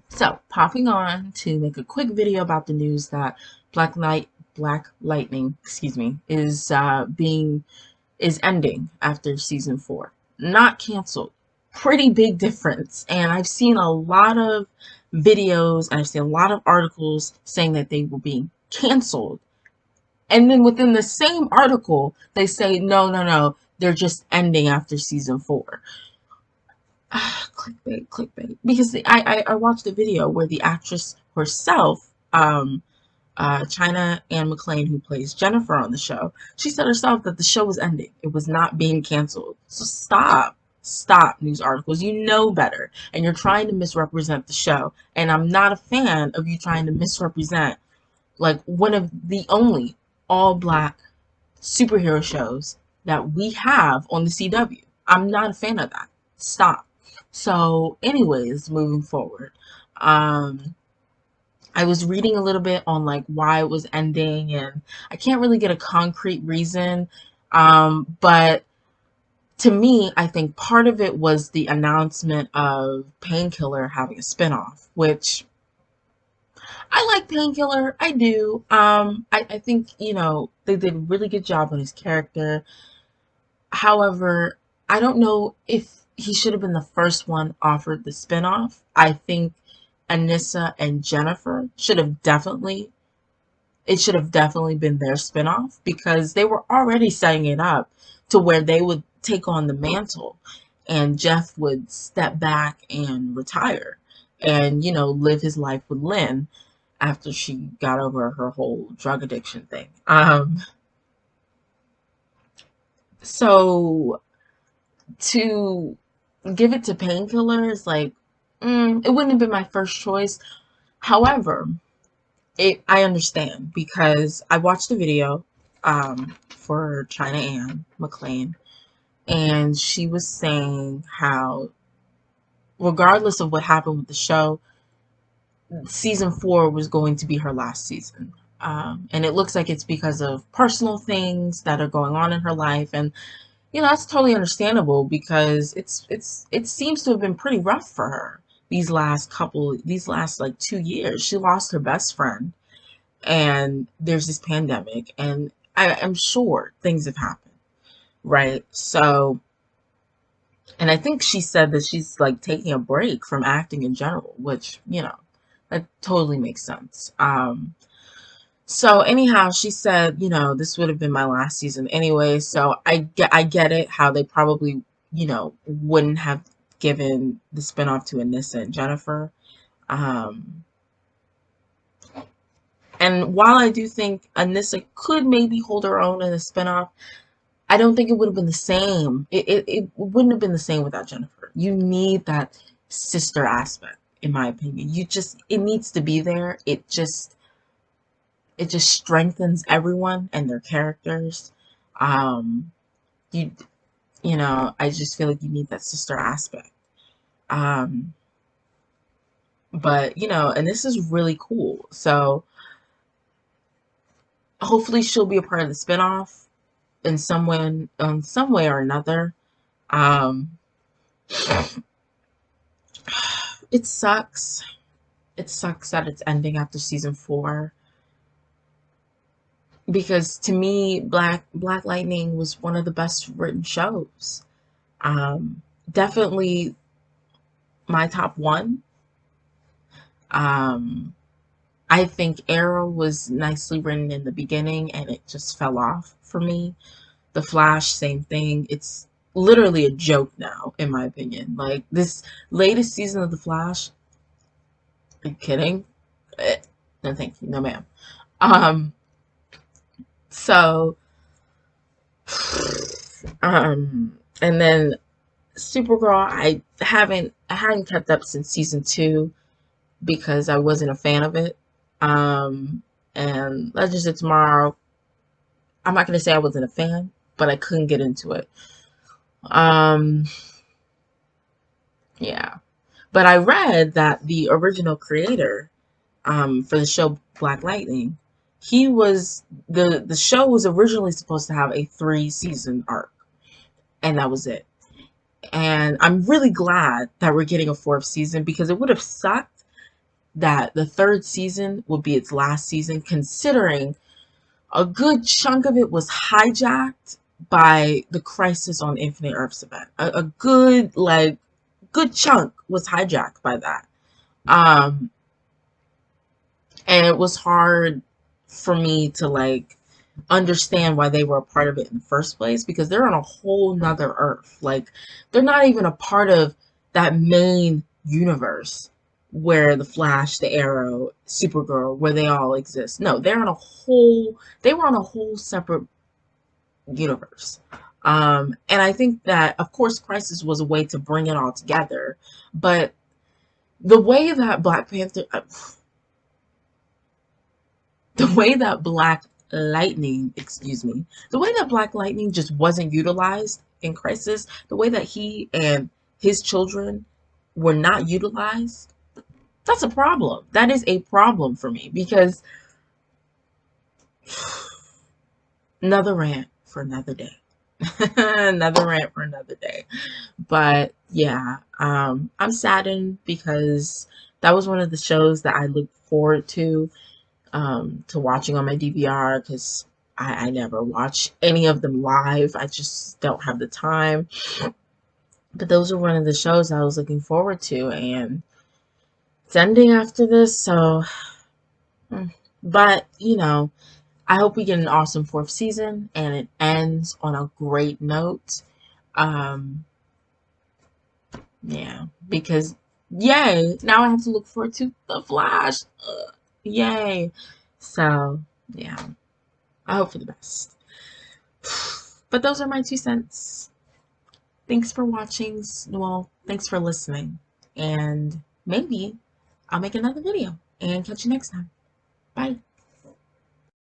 So, popping on to make a quick video about the news that Black Lightning, excuse me, is ending after season 4. Not canceled. Pretty big difference. And I've seen a lot of videos and I've seen a lot of articles saying that they were being canceled. And then within the same article, they say, no, they're just ending after season 4. Clickbait, clickbait. Because I watched a video where the actress herself, China Anne McClain, who plays Jennifer on the show, she said herself that the show was ending. It was not being canceled. So stop news articles. You know better, and you're trying to misrepresent the show. And I'm not a fan of you trying to misrepresent like one of the only all black superhero shows that we have on the CW. I'm not a fan of that. Stop. So, anyways, moving forward, I was reading a little bit on like why it was ending, and I can't really get a concrete reason. But to me, I think part of it was the announcement of Painkiller having a spinoff, which I like Painkiller. I do. I think, they did a really good job on his character. However, I don't know if he should have been the first one offered the spinoff. I think Anissa and Jennifer it should have definitely been their spinoff because they were already setting it up to where they would take on the mantle and Jeff would step back and retire and, live his life with Lynn after she got over her whole drug addiction thing. So to give it to Painkiller is like, it wouldn't have been my first choice. However, I understand because I watched a video for China Anne McClain, and she was saying how, regardless of what happened with the show, season 4 was going to be her last season. And it looks like it's because of personal things that are going on in her life, and that's totally understandable because it seems to have been pretty rough for her these last like 2 years. She lost her best friend, and there's this pandemic, and I'm sure things have happened, right? So, and I think she said that she's like taking a break from acting in general, which that totally makes sense. So anyhow, she said, this would have been my last season anyway. So I get it how they probably, wouldn't have given the spinoff to Anissa and Jennifer. And while I do think Anissa could maybe hold her own in a spinoff, I don't think it would have been the same. It wouldn't have been the same without Jennifer. You need that sister aspect, in my opinion. It needs to be there. It just strengthens everyone and their characters. You I just feel like you need that sister aspect. But and this is really cool. So hopefully she'll be a part of the spinoff in some way or another. It sucks. It sucks that it's ending after season 4. Because to me, Black Lightning was one of the best written shows. Definitely my top one. I think Arrow was nicely written in the beginning and it just fell off for me. The Flash, same thing. It's literally a joke now, in my opinion. Like, this latest season of The Flash, are you kidding? No, thank you. No, ma'am. So, and then Supergirl, I hadn't kept up since season 2 because I wasn't a fan of it. And Legends of Tomorrow, I'm not gonna say I wasn't a fan, but I couldn't get into it. Yeah. But I read that the original creator for the show Black Lightning, the show was originally supposed to have a 3-season arc, and that was it. And I'm really glad that we're getting a fourth season, because it would have sucked that the third season would be its last season, considering a good chunk of it was hijacked by the Crisis on Infinite Earths event. A good, like, good chunk was hijacked by that. Um, and it was hard for me to, like, understand why they were a part of it in the first place, because they're on a whole nother Earth. Like, they're not even a part of that main universe where the Flash, the Arrow, Supergirl, where they all exist. No, they were on a whole separate universe. And I think that, of course, Crisis was a way to bring it all together, but the way that Black Panther, the way that Black Lightning, excuse me, the way that Black Lightning just wasn't utilized in Crisis, the way that he and his children were not utilized, that's a problem. That is a problem for me, because another rant for another day. Another rant for another day. But yeah, I'm saddened because that was one of the shows that I looked forward to watching on my DVR, because I never watch any of them live. I just don't have the time. But those are one of the shows I was looking forward to, and it's ending after this, so. But, I hope we get an awesome fourth season and it ends on a great note. Um, yeah, because yay, now I have to look forward to The Flash. Yay. So, yeah, I hope for the best. But those are my 2 cents. Thanks for watching. Well, thanks for listening. And maybe I'll make another video and catch you next time. Bye.